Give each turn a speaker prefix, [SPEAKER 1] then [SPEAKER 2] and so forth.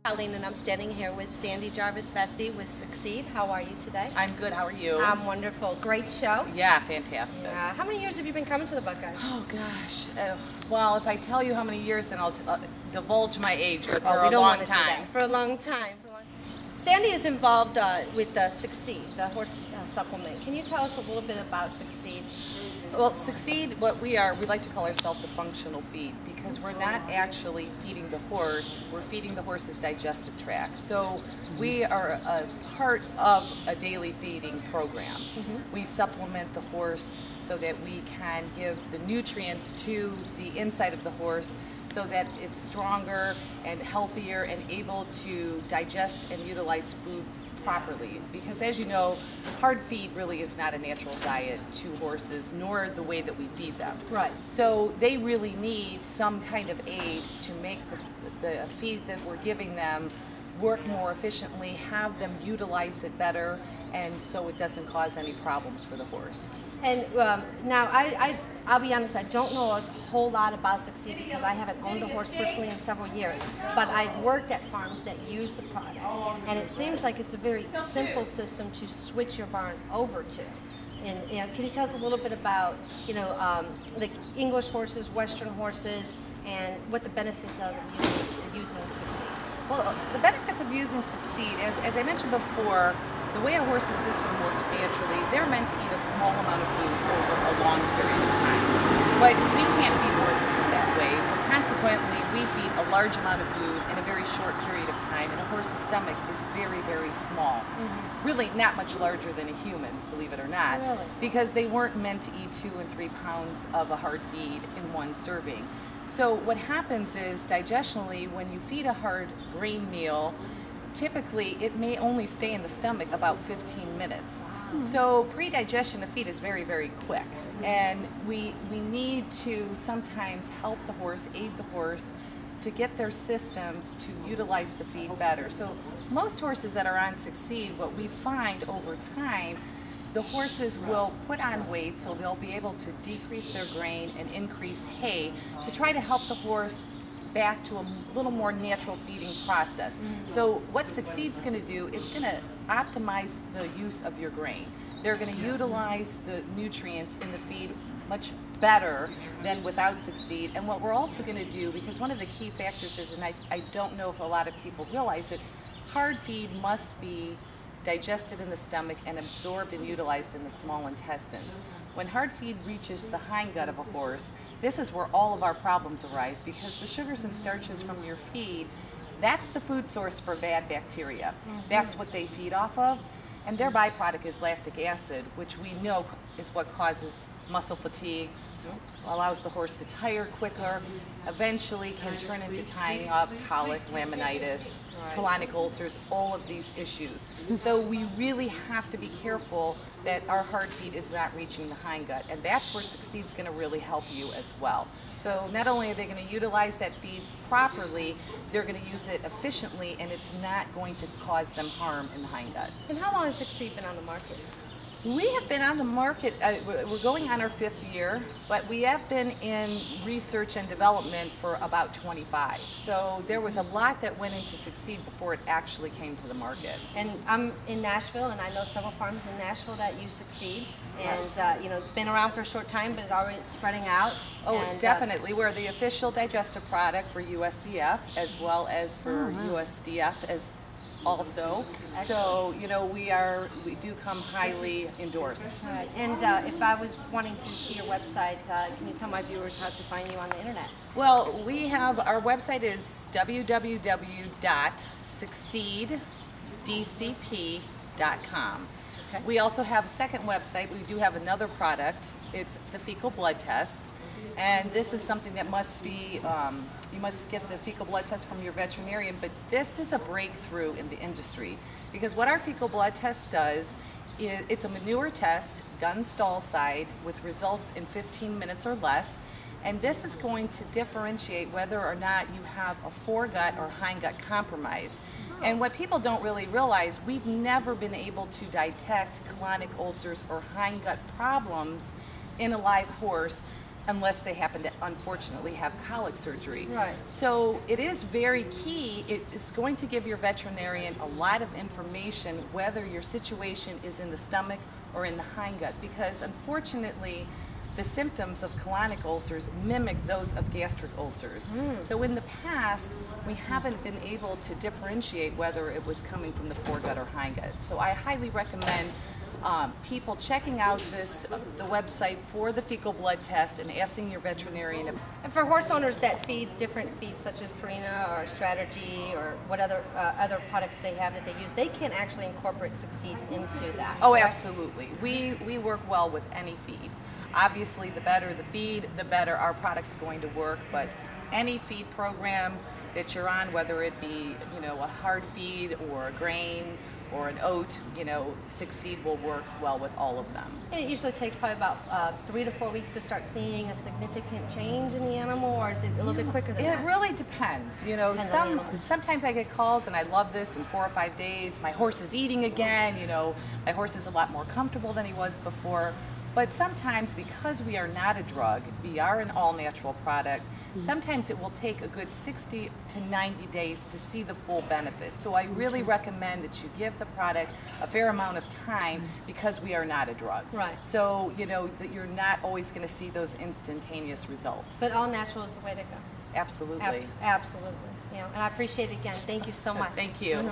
[SPEAKER 1] Colleen, and I'm standing here with Sandy Jarvis Vesty with Succeed. How are you today?
[SPEAKER 2] I'm good. How are you?
[SPEAKER 1] I'm wonderful. Great show.
[SPEAKER 2] Yeah, fantastic.
[SPEAKER 1] How many years have you been coming to the Buckeye?
[SPEAKER 2] Oh gosh. Well, if I tell you how many years, then I'll divulge my age. But
[SPEAKER 1] Oh,
[SPEAKER 2] for
[SPEAKER 1] we
[SPEAKER 2] a
[SPEAKER 1] don't
[SPEAKER 2] long
[SPEAKER 1] want to
[SPEAKER 2] time.
[SPEAKER 1] do that. For a long time. Sandy is involved with Succeed, the horse supplement. Can you tell us a little bit about Succeed?
[SPEAKER 2] Well, Succeed, what we like to call ourselves a functional feed because we're not actually feeding the horse, we're feeding the horse's digestive tract. So we are a part of a daily feeding program. We supplement the horse so that we can give the nutrients to the inside of the horse so that it's stronger and healthier and able to digest and utilize food properly. Because as you know, hard feed really is not a natural diet to horses, nor the way that we feed them.
[SPEAKER 1] Right.
[SPEAKER 2] So they really need some kind of aid to make the feed that we're giving them work more efficiently, have them utilize it better, and so it doesn't cause any problems for the horse.
[SPEAKER 1] And now, I'll be honest, I don't know a whole lot about Succeed because I haven't owned a horse personally in several years. But I've worked at farms that use the product. And it seems like it's a very simple system to switch your barn over to. And can you tell us a little bit about, like English horses, Western horses, and what the benefits are of using Succeed?
[SPEAKER 2] Well, the benefits of using Succeed, as I mentioned before, the way a horse's system works naturally, they're meant to eat a small amount of food over a long period of time. But we can't feed horses in that way, so consequently we feed a large amount of food in a very short period of time, and a horse's stomach is very, very small. Really not much larger than a human's, believe it or not,
[SPEAKER 1] Really?
[SPEAKER 2] because they weren't meant to eat 2 and 3 pounds of a hard feed in one serving. So what happens is, digestionally, when you feed a hard grain meal, typically it may only stay in the stomach about 15 minutes. So pre-digestion of feed is very, very quick. And we need to sometimes help the horse, aid the horse, to get their systems to utilize the feed better. So most horses that are on Succeed, what we find over time, the horses will put on weight, so they'll be able to decrease their grain and increase hay to try to help the horse back to a little more natural feeding process. So what Succeed's going to do, it's going to optimize the use of your grain. They're going to utilize the nutrients in the feed much better than without Succeed. And what we're also going to do, because one of the key factors is, and I don't know if a lot of people realize it, hard feed must be digested in the stomach and absorbed and utilized in the small intestines. When hard feed reaches the hindgut of a horse, this is where all of our problems arise, because the sugars and starches from your feed, that's the food source for bad bacteria. That's what they feed off of, and their byproduct is lactic acid, which we know is what causes muscle fatigue, so allows the horse to tire quicker, eventually can turn into tying up, colic, laminitis, colonic ulcers, all of these issues. So we really have to be careful that our hard feed is not reaching the hindgut, and that's where Succeed's going to really help you as well. So not only are they going to utilize that feed properly, they're going to use it efficiently, and it's not going to cause them harm in the hindgut.
[SPEAKER 1] And how long has Succeed been on the market?
[SPEAKER 2] We have been on the market, we're going on our 5th year, but we have been in research and development for about 25. So there was a lot that went into Succeed before it actually came to the market.
[SPEAKER 1] And I'm in Nashville, and I know several farms in Nashville that use Succeed.
[SPEAKER 2] Yes.
[SPEAKER 1] And, been around for a short time, but it already is spreading out.
[SPEAKER 2] Oh,
[SPEAKER 1] and,
[SPEAKER 2] definitely. We're the official digestive product for USCF as well as for USDF as also. So, we do come highly endorsed.
[SPEAKER 1] All right. And if I was wanting to see your website, can you tell my viewers how to find you on the internet?
[SPEAKER 2] Well, our website is www.succeeddcp.com.
[SPEAKER 1] Okay.
[SPEAKER 2] We also have a second website. We do have another product. It's the fecal blood test. And this is something that must be, you must get the fecal blood test from your veterinarian, but this is a breakthrough in the industry. Because what our fecal blood test does is, it's a manure test done stall side with results in 15 minutes or less. And this is going to differentiate whether or not you have a foregut or hindgut compromise. And what people don't really realize, we've never been able to detect colonic ulcers or hindgut problems in a live horse unless they happen to unfortunately have colic surgery.
[SPEAKER 1] Right.
[SPEAKER 2] So it is very key. It is going to give your veterinarian a lot of information whether your situation is in the stomach or in the hindgut, because unfortunately the symptoms of colonic ulcers mimic those of gastric ulcers. So in the past, we haven't been able to differentiate whether it was coming from the foregut or hindgut. So I highly recommend people checking out the website for the fecal blood test and asking your veterinarian.
[SPEAKER 1] And for horse owners that feed different feeds such as Purina or Strategy or what other products they have that they use, they can actually incorporate Succeed into that.
[SPEAKER 2] Oh,
[SPEAKER 1] correct?
[SPEAKER 2] absolutely. We work well with any feed. Obviously, the better the feed, the better our product's going to work, but any feed program that you're on, whether it be, you know, a hard feed or a grain or an oat, you know, Succeed will work well with all of them.
[SPEAKER 1] And it usually takes probably about 3 to 4 weeks to start seeing a significant change in the animal, or is it a little bit quicker than that?
[SPEAKER 2] It really depends. You know,
[SPEAKER 1] Depends on the animal.
[SPEAKER 2] sometimes I get calls and I love this in 4 or 5 days. My horse is eating again. You know, my horse is a lot more comfortable than he was before. But sometimes, because we are not a drug, we are an all-natural product, sometimes it will take a good 60 to 90 days to see the full benefit. So I really recommend that you give the product a fair amount of time, because we are not a drug.
[SPEAKER 1] Right.
[SPEAKER 2] So, you know, that you're not always going to see those instantaneous results.
[SPEAKER 1] But all natural is the way to go.
[SPEAKER 2] Absolutely.
[SPEAKER 1] Absolutely. Yeah, and I appreciate it again. Thank you so much.
[SPEAKER 2] Thank you.